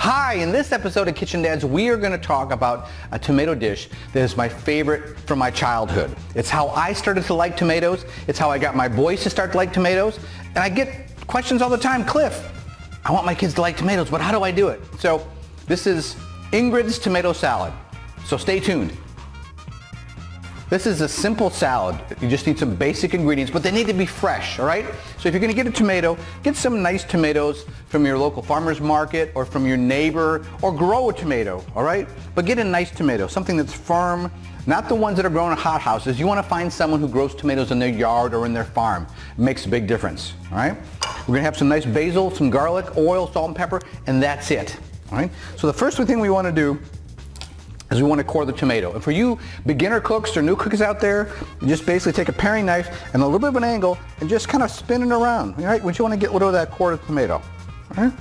Hi, in this episode of Kitchen Dads, we are going to talk about a tomato dish that is my favorite from my childhood. It's how I started to like tomatoes. It's how I got my boys to start to like tomatoes. And I get questions all the time, Cliff, I want my kids to like tomatoes, but how do I do it? So this is Ingrid's tomato salad. So stay tuned. This is a simple salad. You just need some basic ingredients, but they need to be fresh, all right? So if you're gonna get a tomato, get some nice tomatoes from your local farmer's market or from your neighbor, or grow a tomato, all right? But get a nice tomato, something that's firm, not the ones that are grown in hothouses. You wanna find someone who grows tomatoes in their yard or in their farm. It makes a big difference, all right? We're gonna have some nice basil, some garlic, oil, salt, and pepper, and that's it, all right? So the first thing we wanna do is we want to core the tomato. And for you beginner cooks or new cooks out there, you just basically take a paring knife and a little bit of an angle and just kind of spin it around, all right? When you want to get rid of that core of the tomato, all right?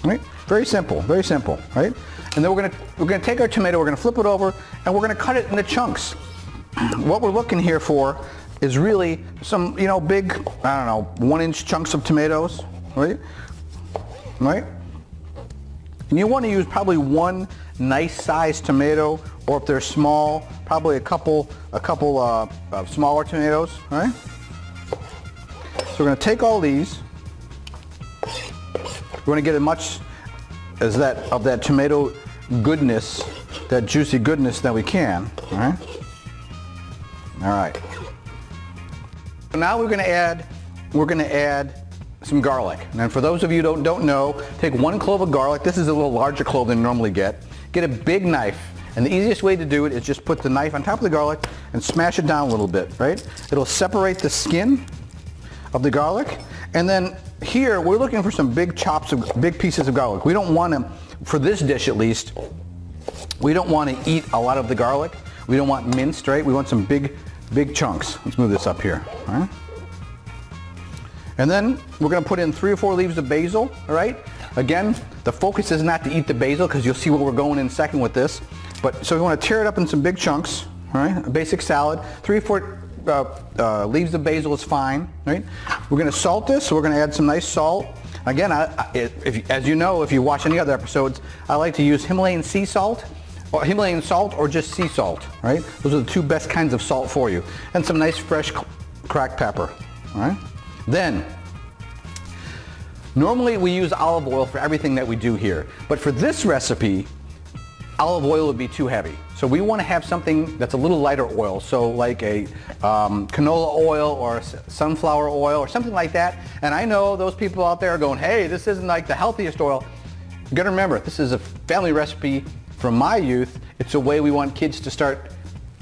All right? Very simple, right? And then we're gonna take our tomato, we're gonna flip it over, and we're gonna cut it into chunks. What we're looking here for is really some, big, 1-inch chunks of tomatoes, right? Right? And you want to use probably one nice sized tomato, or if they're small, probably a couple of smaller tomatoes, all right? So we're going to take all these. We're going to get as much as of that tomato goodness, that juicy goodness that we can, all right? All right. So now we're going to add some garlic. And for those of you who don't know, take 1 clove of garlic. This is a little larger clove than you normally get. Get a big knife, and the easiest way to do it is just put the knife on top of the garlic and smash it down a little bit, right? It'll separate the skin of the garlic. And then here, we're looking for some big pieces of garlic. We don't want to, for this dish at least, we don't want to eat a lot of the garlic. We don't want minced, right? We want some big chunks. Let's move this up here, all right? And then we're going to put in 3 or 4 leaves of basil, all right? Again, the focus is not to eat the basil, because you'll see where we're going in a second with this. So we want to tear it up in some big chunks, all right? A basic salad. 3 or 4 leaves of basil is fine, right? We're going to salt this, so we're going to add some nice salt. Again, as you know, if you watch any other episodes, I like to use Himalayan sea salt, or Himalayan salt, or just sea salt, right? Those are the 2 best kinds of salt for you. And some nice fresh cracked pepper, all right? Then, normally we use olive oil for everything that we do here, but for this recipe, olive oil would be too heavy. So we want to have something that's a little lighter oil, so like a canola oil or sunflower oil or something like that. And I know those people out there are going, hey, this isn't like the healthiest oil. You gotta remember, this is a family recipe from my youth. It's a way we want kids to start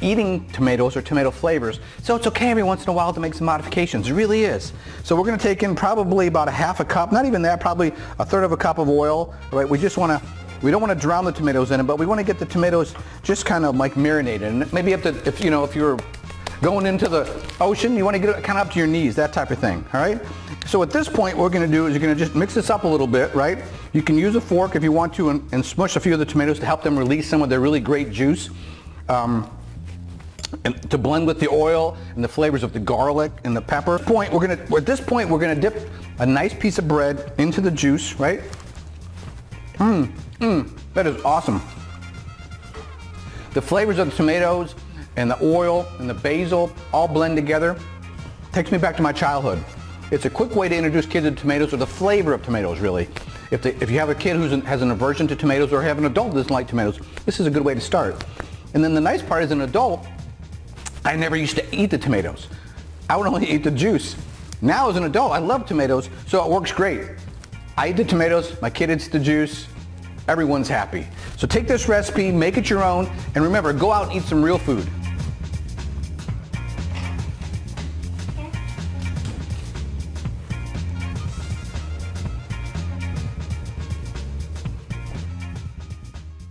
eating tomatoes or tomato flavors. So it's okay every once in a while to make some modifications. It really is. So we're going to take in probably about a half a cup, not even that, probably a third of a cup of oil. Right? We don't want to drown the tomatoes in it, but we want to get the tomatoes just kind of like marinated. And maybe if you're going into the ocean, you want to get it kind of up to your knees, that type of thing. All right? So at this point, what we're going to do is you're going to just mix this up a little bit, right? You can use a fork if you want to and smush a few of the tomatoes to help them release some of their really great juice. And to blend with the oil and the flavors of the garlic and the pepper. At this point, we're gonna dip a nice piece of bread into the juice, right? That is awesome. The flavors of the tomatoes and the oil and the basil all blend together. Takes me back to my childhood. It's a quick way to introduce kids to tomatoes, or the flavor of tomatoes, really. If you have a kid who has an aversion to tomatoes, or have an adult that doesn't like tomatoes, this is a good way to start. And then the nice part, as an adult, I never used to eat the tomatoes. I would only eat the juice. Now as an adult, I love tomatoes, so it works great. I eat the tomatoes, my kid eats the juice, everyone's happy. So take this recipe, make it your own, and remember, go out and eat some real food.